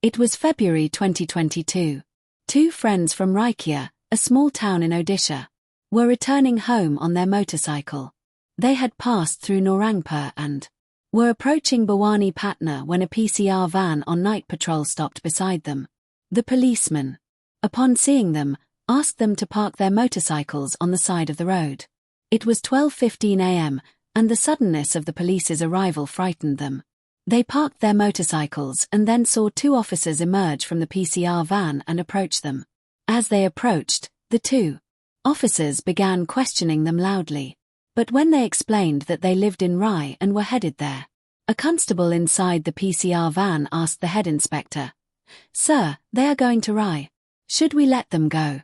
It was February 2022. Two friends from Raikia, a small town in Odisha, were returning home on their motorcycle. They had passed through Naurangpur and were approaching Bhawani Patna when a PCR van on night patrol stopped beside them. The policeman, upon seeing them, asked them to park their motorcycles on the side of the road. It was 12:15 a.m., and the suddenness of the police's arrival frightened them. They parked their motorcycles and then saw two officers emerge from the PCR van and approach them. As they approached, the two officers began questioning them loudly. But when they explained that they lived in Rai and were headed there, a constable inside the PCR van asked the head inspector, "Sir, they are going to Rai. Should we let them go?"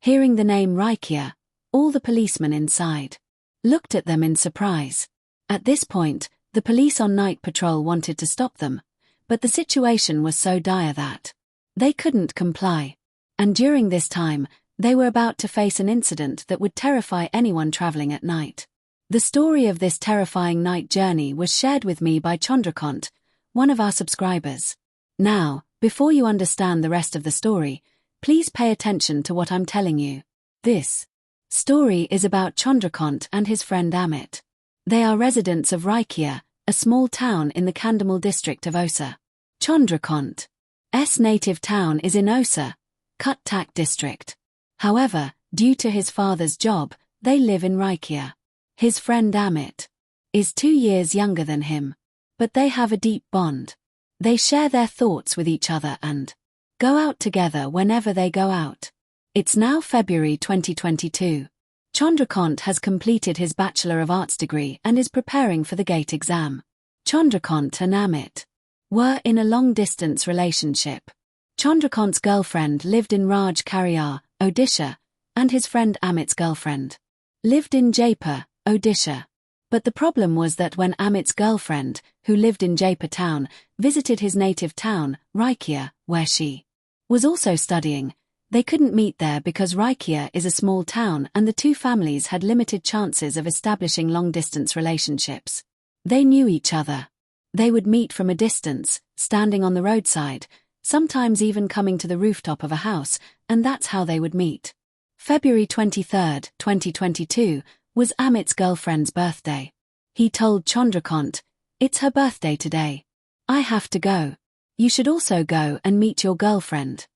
Hearing the name Raikia, all the policemen inside looked at them in surprise. At this point, the police on night patrol wanted to stop them, but the situation was so dire that they couldn't comply. And during this time, they were about to face an incident that would terrify anyone traveling at night. The story of this terrifying night journey was shared with me by Chandrakant, one of our subscribers. Now, before you understand the rest of the story, please pay attention to what I'm telling you. This story is about Chandrakant and his friend Amit. They are residents of Raikia, a small town in the Kandhamal district of Odisha. Chandrakant's native town is in Odisha, Cuttack district. However, due to his father's job, they live in Raikia. His friend Amit is 2 years younger than him, but they have a deep bond. They share their thoughts with each other and go out together whenever they go out. It's now February 2022. Chandrakant has completed his Bachelor of Arts degree and is preparing for the GATE exam. Chandrakant and Amit were in a long-distance relationship. Chandrakant's girlfriend lived in Rajkariyar, Odisha, and his friend Amit's girlfriend lived in Jaipur, Odisha. But the problem was that when Amit's girlfriend, who lived in Jaipur town, visited his native town, Raikia, where she was also studying, they couldn't meet there because Raikia is a small town and the two families had limited chances of establishing long-distance relationships. They knew each other. They would meet from a distance, standing on the roadside, sometimes even coming to the rooftop of a house, and that's how they would meet. February 23, 2022, was Amit's girlfriend's birthday. He told Chandrakant, "It's her birthday today. I have to go. You should also go and meet your girlfriend."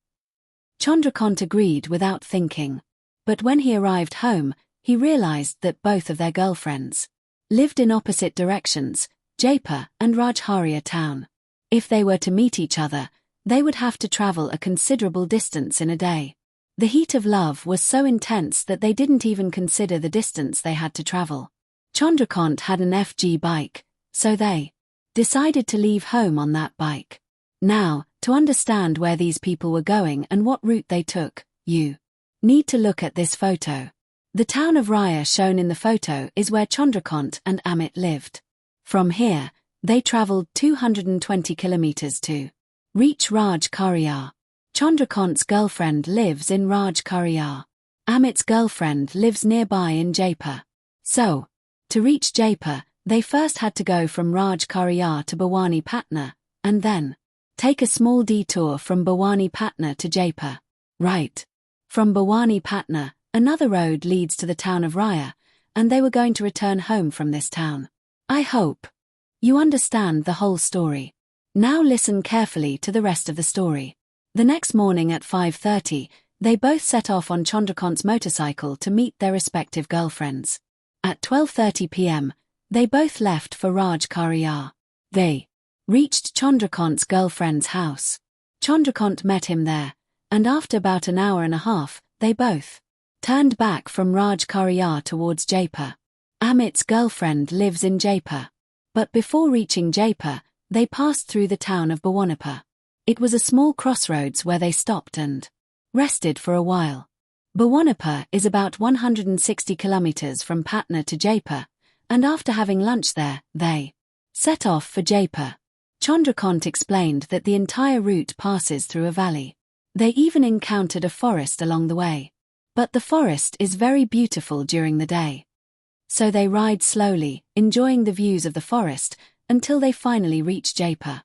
Chandrakant agreed without thinking. But when he arrived home, he realized that both of their girlfriends lived in opposite directions, Jaipur and Rajkariyar town. If they were to meet each other, they would have to travel a considerable distance in a day. The heat of love was so intense that they didn't even consider the distance they had to travel. Chandrakant had an FG bike, so they decided to leave home on that bike. Now, to understand where these people were going and what route they took, you need to look at this photo. The town of Raya shown in the photo is where Chandrakant and Amit lived. From here, they traveled 220 kilometers to reach Rajkariyar. Chandrakant's girlfriend lives in Rajkariyar. Amit's girlfriend lives nearby in Jaipur. So, to reach Jaipur, they first had to go from Rajkariyar to Bhawani Patna, and then take a small detour from Bhawani Patna to Jaipur. Right. From Bhawani Patna, another road leads to the town of Raya, and they were going to return home from this town. I hope you understand the whole story. Now listen carefully to the rest of the story. The next morning at 5:30, they both set off on Chandrakant's motorcycle to meet their respective girlfriends. At 12:30 p.m., they both left for Rajkariyar. They reached Chandrakant's girlfriend's house. Chandrakant met him there, and after about an hour and a half, they both turned back from Rajkariyar towards Jaipur. Amit's girlfriend lives in Jaipur. But before reaching Jaipur, they passed through the town of Bhawanipur. It was a small crossroads where they stopped and rested for a while. Bhawanipur is about 160 kilometers from Patna to Jaipur, and after having lunch there, they set off for Jaipur. Chandrakant explained that the entire route passes through a valley. They even encountered a forest along the way. But the forest is very beautiful during the day. So they ride slowly, enjoying the views of the forest, until they finally reach Jaipur.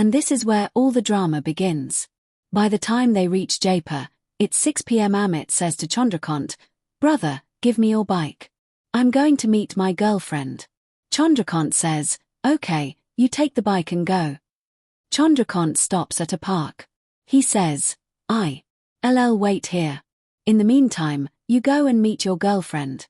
And this is where all the drama begins. By the time they reach Jaipur, it's 6 p.m. Amit says to Chandrakant, "Brother, give me your bike. I'm going to meet my girlfriend." Chandrakant says, "Okay, you take the bike and go." Chandrakant stops at a park. He says, "I'll wait here. In the meantime, you go and meet your girlfriend."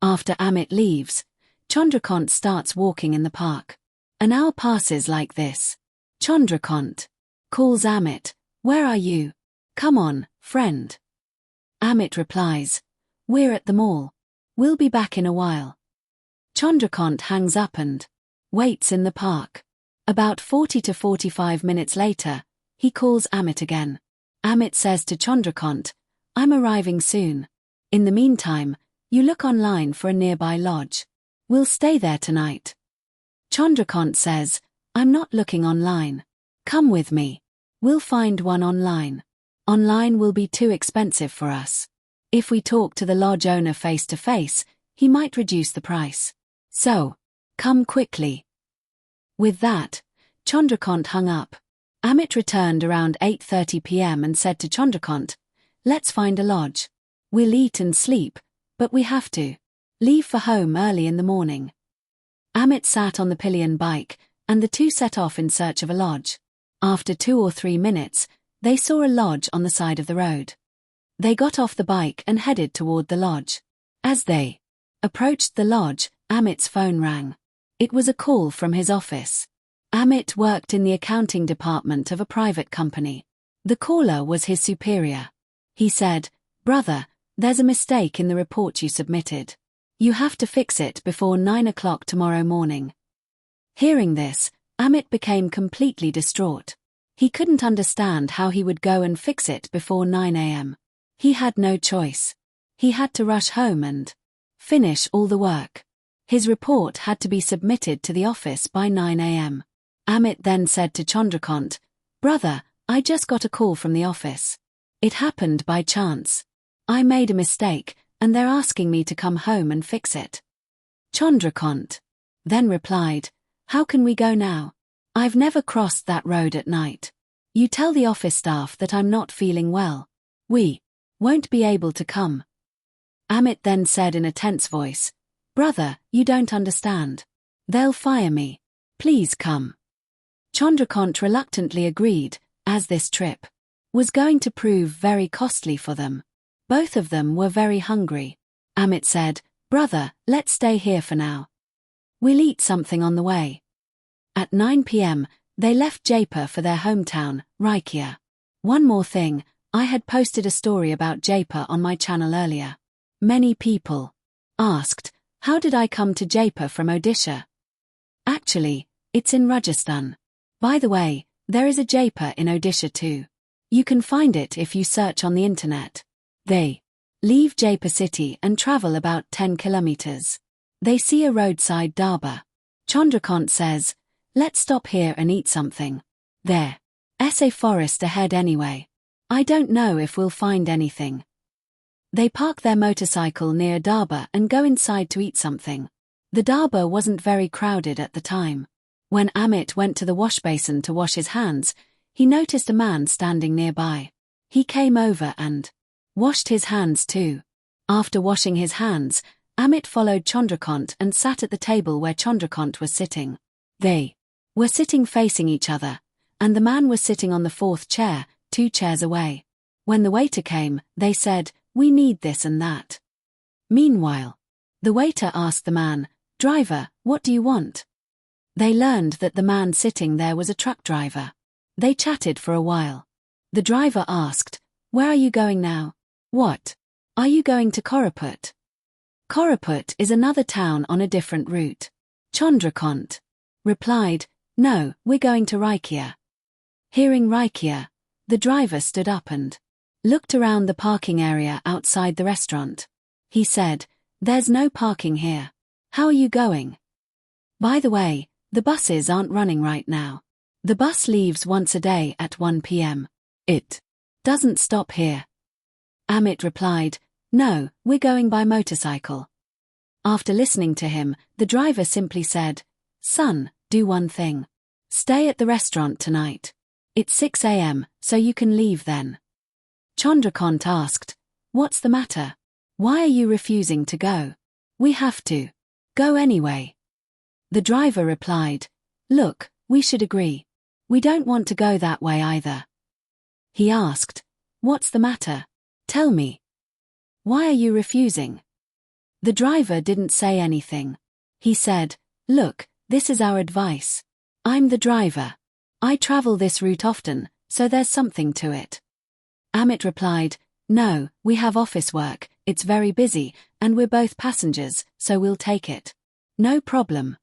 After Amit leaves, Chandrakant starts walking in the park. An hour passes like this. Chandrakant calls Amit, "Where are you? Come on, friend." Amit replies, "We're at the mall. We'll be back in a while." Chandrakant hangs up and waits in the park. About 40 to 45 minutes later, he calls Amit again. Amit says to Chandrakant, "I'm arriving soon. In the meantime, you look online for a nearby lodge. We'll stay there tonight." Chandrakant says, "I'm not looking online. Come with me. We'll find one online. Online will be too expensive for us. If we talk to the lodge owner face to face, he might reduce the price. So, come quickly." With that, Chandrakant hung up. Amit returned around 8:30 p.m. and said to Chandrakant, "Let's find a lodge. We'll eat and sleep, but we have to leave for home early in the morning." Amit sat on the pillion bike, and the two set off in search of a lodge. After 2 or 3 minutes, they saw a lodge on the side of the road. They got off the bike and headed toward the lodge. As they approached the lodge, Amit's phone rang. It was a call from his office. Amit worked in the accounting department of a private company. The caller was his superior. He said, "Brother, there's a mistake in the report you submitted. You have to fix it before 9 o'clock tomorrow morning." Hearing this, Amit became completely distraught. He couldn't understand how he would go and fix it before 9 a.m. He had no choice. He had to rush home and finish all the work. His report had to be submitted to the office by 9 a.m. Amit then said to Chandrakant, "Brother, I just got a call from the office. It happened by chance. I made a mistake, and they're asking me to come home and fix it." Chandrakant then replied, "How can we go now? I've never crossed that road at night. You tell the office staff that I'm not feeling well. We won't be able to come." Amit then said in a tense voice, "Brother, you don't understand. They'll fire me. Please come." Chandrakant reluctantly agreed, as this trip was going to prove very costly for them. Both of them were very hungry. Amit said, "Brother, let's stay here for now. We'll eat something on the way." At 9 p.m., they left Jaipur for their hometown, Raikya. One more thing, I had posted a story about Jaipur on my channel earlier. Many people asked, how did I come to Jaipur from Odisha? Actually, it's in Rajasthan. By the way, there is a Jaipur in Odisha too. You can find it if you search on the internet. They leave Jaipur city and travel about 10 kilometers. They see a roadside dhaba. Chandrakant says, "Let's stop here and eat something. There's a forest ahead anyway. I don't know if we'll find anything." They park their motorcycle near a dhaba and go inside to eat something. The dhaba wasn't very crowded at the time. When Amit went to the wash basin to wash his hands, he noticed a man standing nearby. He came over and washed his hands too. After washing his hands, Amit followed Chandrakant and sat at the table where Chandrakant was sitting. They were sitting facing each other, and the man was sitting on the 4th chair, 2 chairs away. When the waiter came, they said, "We need this and that." Meanwhile, the waiter asked the man, "Driver, what do you want?" They learned that the man sitting there was a truck driver. They chatted for a while. The driver asked, "Where are you going now?" "What? Are you going to Koraput?" Koraput is another town on a different route. Chandrakant replied, "No, we're going to Raikya." Hearing Raikya, the driver stood up and looked around the parking area outside the restaurant. He said, "There's no parking here. How are you going?" "By the way, the buses aren't running right now. The bus leaves once a day at 1 p.m. It doesn't stop here." Amit replied, "No, we're going by motorcycle." After listening to him, the driver simply said, "Son, do one thing. Stay at the restaurant tonight. It's 6 a.m., so you can leave then. Chandrakant asked, "What's the matter? Why are you refusing to go? We have to. Go anyway." The driver replied, "Look, we should agree. We don't want to go that way either." He asked, "What's the matter? Tell me. Why are you refusing?" The driver didn't say anything. He said, "Look, this is our advice. I'm the driver. I travel this route often, so there's something to it." Amit replied, "No, we have office work, it's very busy, and we're both passengers, so we'll take it. No problem."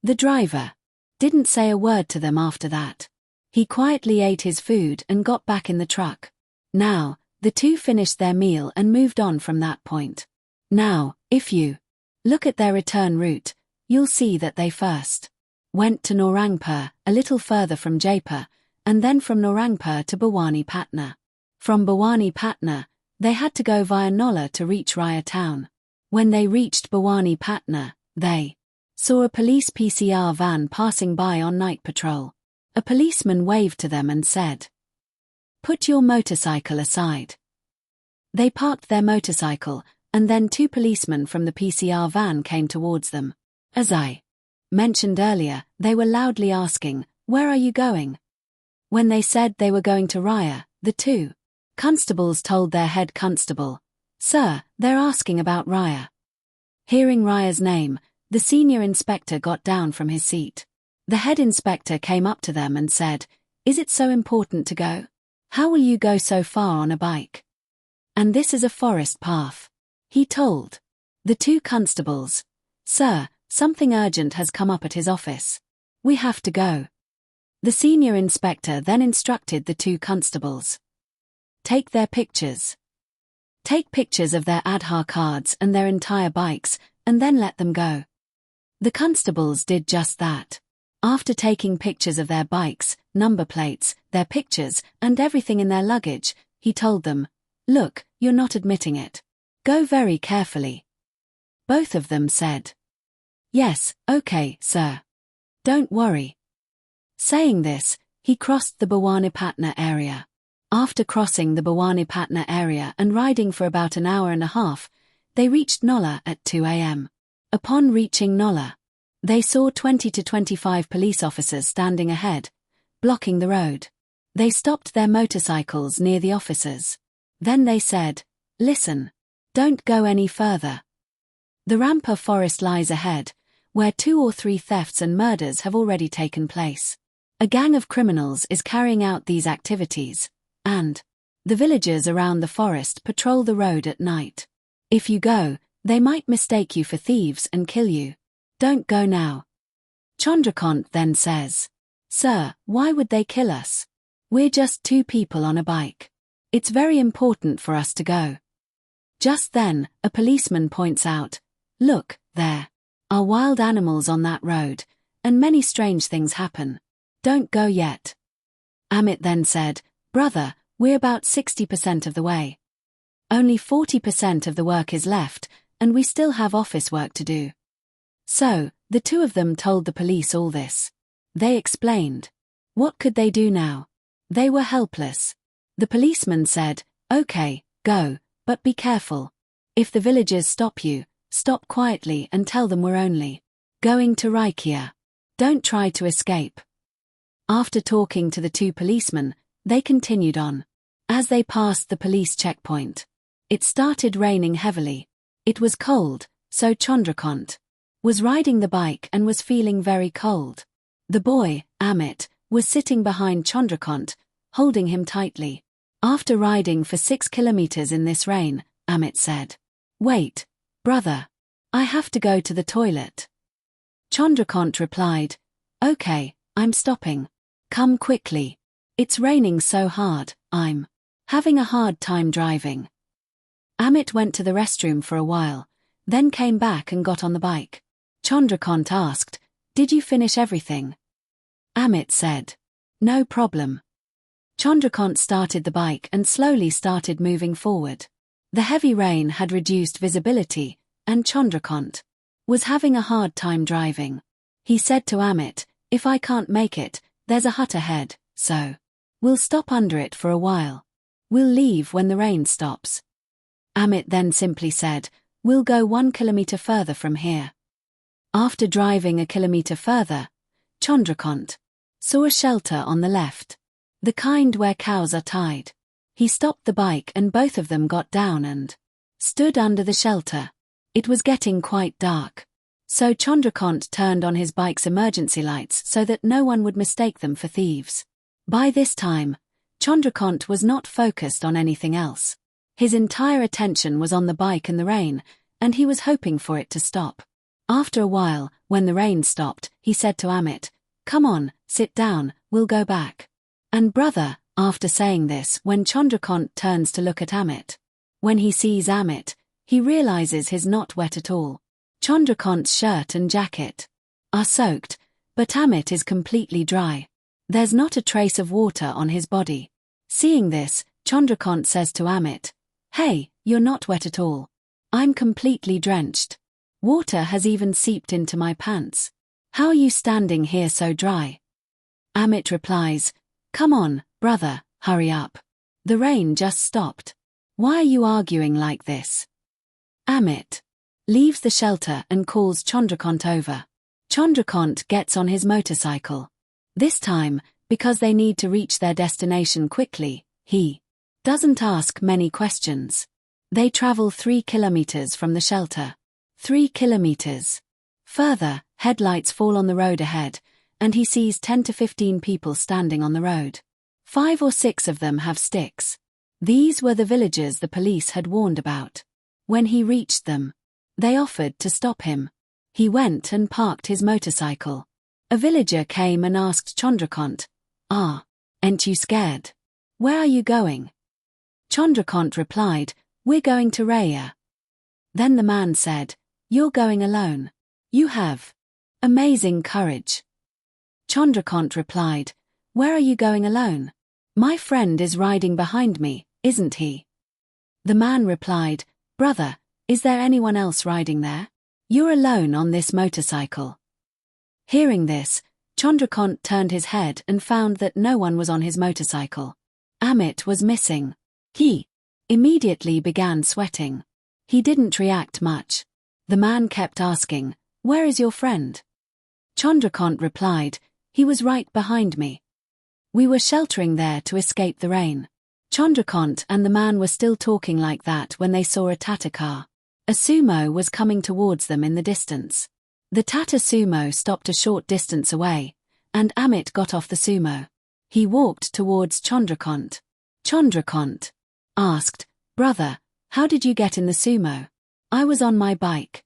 The driver didn't say a word to them after that. He quietly ate his food and got back in the truck. Now, the two finished their meal and moved on from that point. Now, if you look at their return route, you'll see that they first went to Naurangpur, a little further from Jaipur, and then from Naurangpur to Bhawani Patna. From Bhawani Patna, they had to go via Nola to reach Raya town. When they reached Bhawani Patna, they saw a police PCR van passing by on night patrol. A policeman waved to them and said, "Put your motorcycle aside." They parked their motorcycle, and then two policemen from the PCR van came towards them. As I mentioned earlier, they were loudly asking, "Where are you going?" When they said they were going to Raya, the two constables told their head constable, "Sir, they're asking about Raya." Hearing Raya's name, the senior inspector got down from his seat. The head inspector came up to them and said, "Is it so important to go? How will you go so far on a bike? And this is a forest path." He told the two constables, "Sir, something urgent has come up at his office. We have to go." The senior inspector then instructed the two constables, "Take their pictures. Take pictures of their Aadhaar cards and their entire bikes, and then let them go." The constables did just that. After taking pictures of their bikes, number plates, their pictures, and everything in their luggage, he told them, "Look, you're not admitting it. Go very carefully." Both of them said, "Yes, okay, sir. Don't worry." Saying this, he crossed the Bhawanipatna area. After crossing the Bhawanipatna area and riding for about an hour and a half, they reached Nola at 2 a.m. Upon reaching Nola, they saw 20 to 25 police officers standing ahead, blocking the road. They stopped their motorcycles near the officers. Then they said, "Listen, don't go any further. The Rampa forest lies ahead, where 2 or 3 thefts and murders have already taken place. A gang of criminals is carrying out these activities, and the villagers around the forest patrol the road at night. If you go, they might mistake you for thieves and kill you. Don't go now." Chandrakant then says, "Sir, why would they kill us? We're just 2 people on a bike. It's very important for us to go." Just then, a policeman points out, "Look, there are wild animals on that road, and many strange things happen. Don't go yet." Amit then said, "Brother, we're about 60% of the way. Only 40% of the work is left, and we still have office work to do." So, the two of them told the police all this. They explained. What could they do now? They were helpless. The policeman said, "Okay, go, but be careful. If the villagers stop you, stop quietly and tell them we're only going to Raikia. Don't try to escape." After talking to the two policemen, they continued on. As they passed the police checkpoint, it started raining heavily. It was cold, so Chandrakant was riding the bike and was feeling very cold. The boy, Amit, was sitting behind Chandrakant, holding him tightly. After riding for 6 kilometers in this rain, Amit said, "Wait, brother. I have to go to the toilet." Chandrakant replied, "Okay, I'm stopping. Come quickly. It's raining so hard, I'm having a hard time driving." Amit went to the restroom for a while, then came back and got on the bike. Chandrakant asked, "Did you finish everything?" Amit said, "No problem." Chandrakant started the bike and slowly started moving forward. The heavy rain had reduced visibility, and Chandrakant was having a hard time driving. He said to Amit, If I can't make it, there's a hut ahead, so we'll stop under it for a while. We'll leave when the rain stops. Amit then simply said, we'll go 1 kilometer further from here. After driving a kilometer further, Chandrakant saw a shelter on the left, the kind where cows are tied. He stopped the bike and both of them got down and stood under the shelter. It was getting quite dark, so Chandrakant turned on his bike's emergency lights so that no one would mistake them for thieves. By this time, Chandrakant was not focused on anything else. His entire attention was on the bike and the rain, and he was hoping for it to stop. After a while, when the rain stopped, he said to Amit, "Come on, sit down, we'll go back." And brother, after saying this, when Chandrakant turns to look at Amit, when he sees Amit, he realizes he's not wet at all. Chandrakant's shirt and jacket are soaked, but Amit is completely dry. There's not a trace of water on his body. Seeing this, Chandrakant says to Amit, "Hey, you're not wet at all. I'm completely drenched. Water has even seeped into my pants. How are you standing here so dry?" Amit replies, "Come on, brother, hurry up. The rain just stopped. Why are you arguing like this?" Amit leaves the shelter and calls Chandrakant over. Chandrakant gets on his motorcycle. This time, because they need to reach their destination quickly, he doesn't ask many questions. They travel 3 kilometers from the shelter. 3 kilometers. Further, headlights fall on the road ahead, and he sees 10 to 15 people standing on the road. 5 or 6 of them have sticks. These were the villagers the police had warned about. When he reached them, they offered to stop him. He went and parked his motorcycle. A villager came and asked Chandrakant, "Ain't you scared? Where are you going?" Chandrakant replied, "We're going to Raya." Then the man said, "You're going alone. You have amazing courage." Chandrakant replied, "Where are you going alone? My friend is riding behind me, isn't he?" The man replied, "Brother, is there anyone else riding there? You're alone on this motorcycle." Hearing this, Chandrakant turned his head and found that no one was on his motorcycle. Amit was missing. He immediately began sweating. He didn't react much. The man kept asking, "Where is your friend?" Chandrakant replied, "He was right behind me. We were sheltering there to escape the rain." Chandrakant and the man were still talking like that when they saw a Tata car. A sumo was coming towards them in the distance. The Tata sumo stopped a short distance away, and Amit got off the sumo. He walked towards Chandrakant. Chandrakant asked, "Brother, how did you get in the sumo?" "I was on my bike."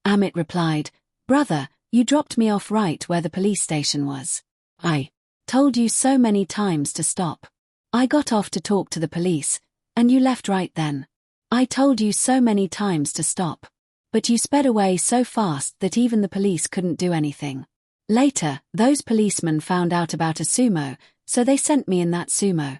Amit replied, "Brother, you dropped me off right where the police station was. I told you so many times to stop. I got off to talk to the police, and you left right then. I told you so many times to stop, but you sped away so fast that even the police couldn't do anything. Later, those policemen found out about a sumo, so they sent me in that sumo."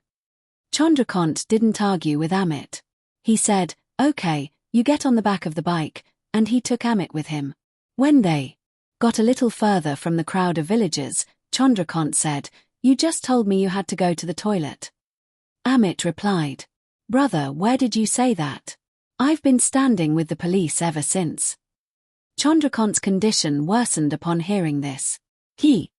Chandrakant didn't argue with Amit. He said, "Okay, you get on the back of the bike," and he took Amit with him. When they got a little further from the crowd of villagers, Chandrakant said, "You just told me you had to go to the toilet." Amit replied, "Brother, where did you say that? I've been standing with the police ever since." Chandrakant's condition worsened upon hearing this. He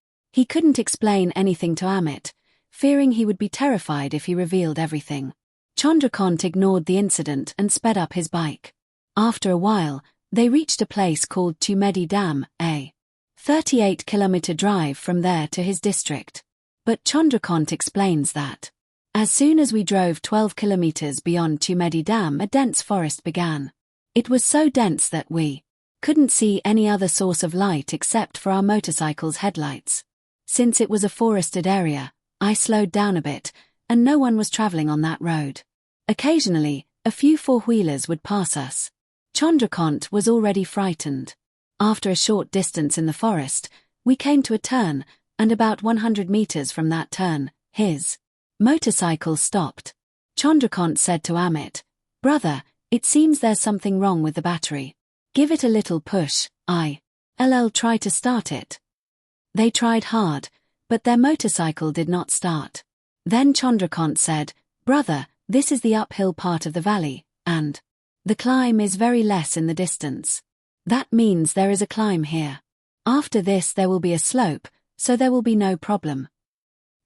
couldn't explain anything to Amit, fearing he would be terrified if he revealed everything. Chandrakant ignored the incident and sped up his bike. After a while, they reached a place called Tumedi Dam, a 38-kilometer drive from there to his district. But Chandrakant explains that as soon as we drove 12 kilometers beyond Tumedi Dam, a dense forest began. It was so dense that we couldn't see any other source of light except for our motorcycle's headlights. Since it was a forested area, I slowed down a bit, and no one was traveling on that road. Occasionally, a few four-wheelers would pass us. Chandrakant was already frightened. After a short distance in the forest, we came to a turn, and about 100 meters from that turn, his motorcycle stopped. Chandrakant said to Amit, "Brother, it seems there's something wrong with the battery. Give it a little push, I'll try to start it." They tried hard, but their motorcycle did not start. Then Chandrakant said, "Brother, this is the uphill part of the valley, and the climb is very less in the distance. That means there is a climb here. After this there will be a slope, so there will be no problem.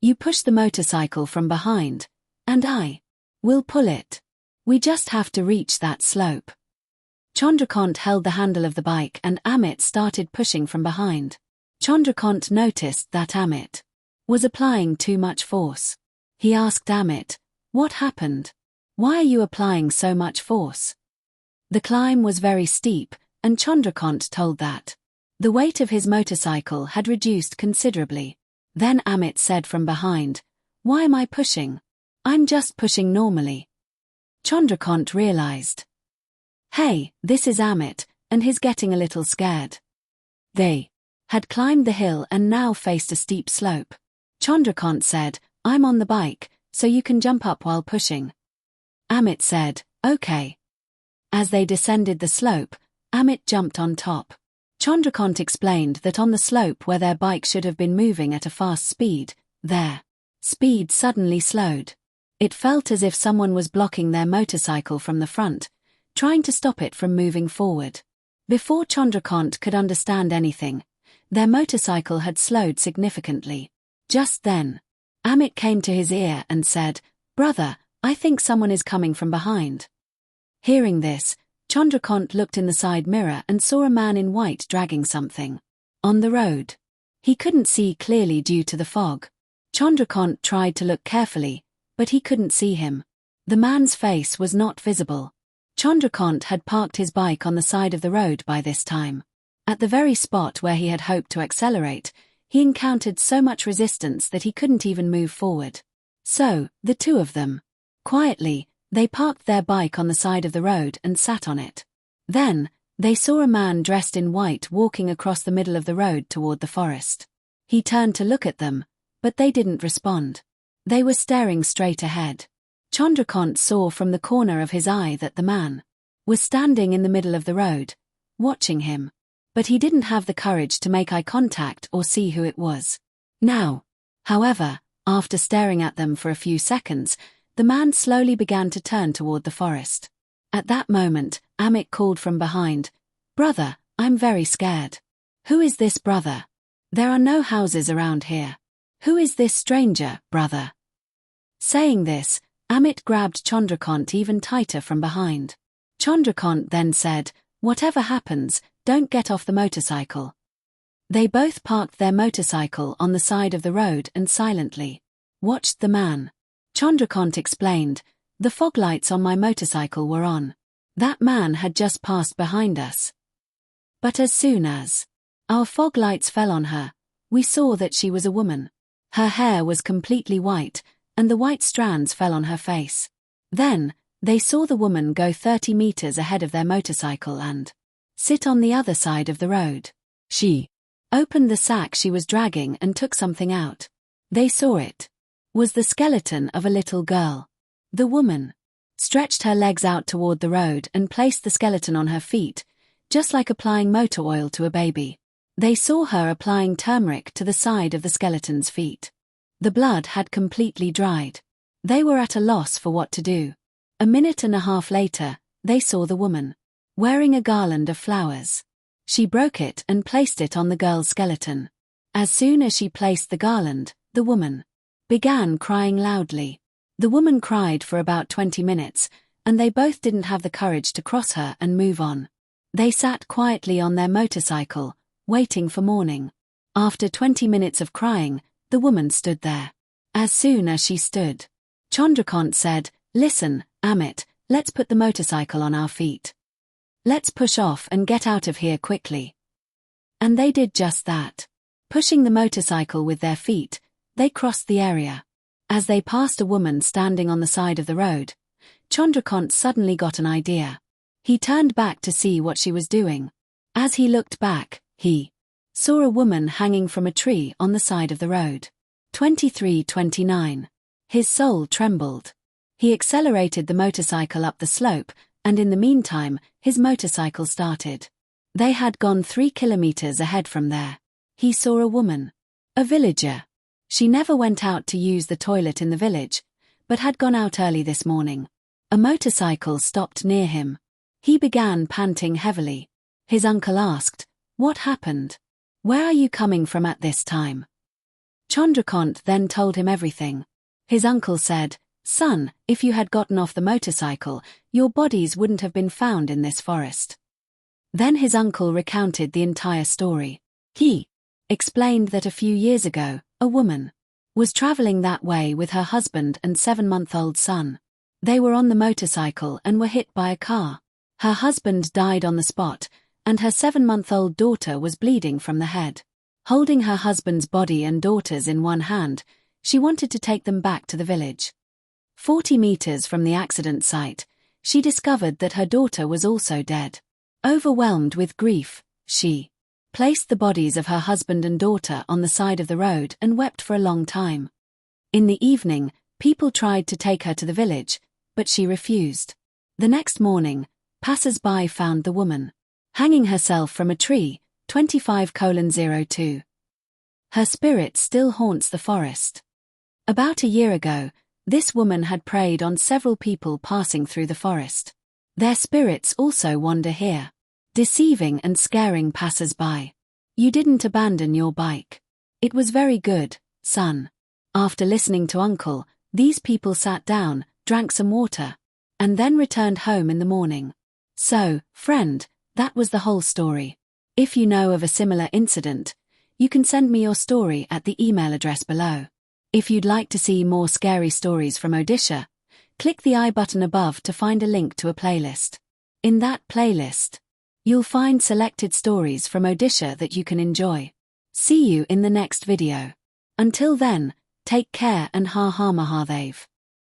You push the motorcycle from behind, and I will pull it. We just have to reach that slope." Chandrakant held the handle of the bike and Amit started pushing from behind. Chandrakant noticed that Amit was applying too much force. He asked Amit, "What happened? Why are you applying so much force?" The climb was very steep, and Chandrakant told that the weight of his motorcycle had reduced considerably. Then Amit said from behind, "Why am I pushing? I'm just pushing normally." Chandrakant realized, "Hey, this is Amit, and he's getting a little scared." They had climbed the hill and now faced a steep slope. Chandrakant said, "I'm on the bike, so you can jump up while pushing." Amit said, "Okay." As they descended the slope, Amit jumped on top. Chandrakant explained that on the slope where their bike should have been moving at a fast speed, their speed suddenly slowed. It felt as if someone was blocking their motorcycle from the front, trying to stop it from moving forward. Before Chandrakant could understand anything, their motorcycle had slowed significantly. Just then, Amit came to his ear and said, "Brother, I think someone is coming from behind." Hearing this, Chandrakant looked in the side mirror and saw a man in white dragging something on the road. He couldn't see clearly due to the fog. Chandrakant tried to look carefully, but he couldn't see him. The man's face was not visible. Chandrakant had parked his bike on the side of the road by this time. At the very spot where he had hoped to accelerate, he encountered so much resistance that he couldn't even move forward. So, the two of them, quietly, they parked their bike on the side of the road and sat on it. Then, they saw a man dressed in white walking across the middle of the road toward the forest. He turned to look at them, but they didn't respond. They were staring straight ahead. Chandrakant saw from the corner of his eye that the man was standing in the middle of the road, watching him. But he didn't have the courage to make eye contact or see who it was. Now, however, after staring at them for a few seconds, the man slowly began to turn toward the forest. At that moment, Amit called from behind, "Brother, I'm very scared." "Who is this, brother? There are no houses around here. Who is this stranger, brother?" Saying this, Amit grabbed Chandrakant even tighter from behind. Chandrakant then said, "Whatever happens, don't get off the motorcycle." They both parked their motorcycle on the side of the road and silently watched the man. Chandrakant explained, "The fog lights on my motorcycle were on. That man had just passed behind us. But as soon as our fog lights fell on her, we saw that she was a woman. Her hair was completely white, and the white strands fell on her face. Then, they saw the woman go 30 meters ahead of their motorcycle and sit on the other side of the road. She opened the sack she was dragging and took something out. They saw it was the skeleton of a little girl. The woman stretched her legs out toward the road and placed the skeleton on her feet, just like applying motor oil to a baby. They saw her applying turmeric to the side of the skeleton's feet. The blood had completely dried. They were at a loss for what to do. A minute and a half later, they saw the woman wearing a garland of flowers. She broke it and placed it on the girl's skeleton. As soon as she placed the garland, the woman began crying loudly. The woman cried for about 20 minutes, and they both didn't have the courage to cross her and move on. They sat quietly on their motorcycle, waiting for morning. After 20 minutes of crying, the woman stood there. As soon as she stood, Chandrakant said, "Listen, Amit, let's put the motorcycle on our feet. Let's push off and get out of here quickly." And they did just that. Pushing the motorcycle with their feet, they crossed the area. As they passed a woman standing on the side of the road, Chandrakant suddenly got an idea. He turned back to see what she was doing. As he looked back, he saw a woman hanging from a tree on the side of the road. 23:29. His soul trembled. He accelerated the motorcycle up the slope, and in the meantime, his motorcycle started. They had gone 3 kilometers ahead from there. He saw a woman. A villager. She never went out to use the toilet in the village, but had gone out early this morning. A motorcycle stopped near him. He began panting heavily. His uncle asked, "What happened? Where are you coming from at this time?" Chandrakant then told him everything. His uncle said, "Son, if you had gotten off the motorcycle, your bodies wouldn't have been found in this forest." Then his uncle recounted the entire story. He explained that a few years ago, a woman was traveling that way with her husband and 7-month-old son. They were on the motorcycle and were hit by a car. Her husband died on the spot, and her 7-month-old daughter was bleeding from the head. Holding her husband's body and daughter's in one hand, she wanted to take them back to the village. 40 meters from the accident site, she discovered that her daughter was also dead. Overwhelmed with grief, she placed the bodies of her husband and daughter on the side of the road and wept for a long time. In the evening, people tried to take her to the village, but she refused. The next morning, passers-by found the woman hanging herself from a tree, 25:02. Her spirit still haunts the forest. About a year ago, this woman had preyed on several people passing through the forest. Their spirits also wander here, deceiving and scaring passers-by. You didn't abandon your bike. It was very good, son. After listening to Uncle, these people sat down, drank some water, and then returned home in the morning. So, friend, that was the whole story. If you know of a similar incident, you can send me your story at the email address below. If you'd like to see more scary stories from Odisha, click the I button above to find a link to a playlist. In that playlist, you'll find selected stories from Odisha that you can enjoy. See you in the next video. Until then, take care and Har Har Mahadev.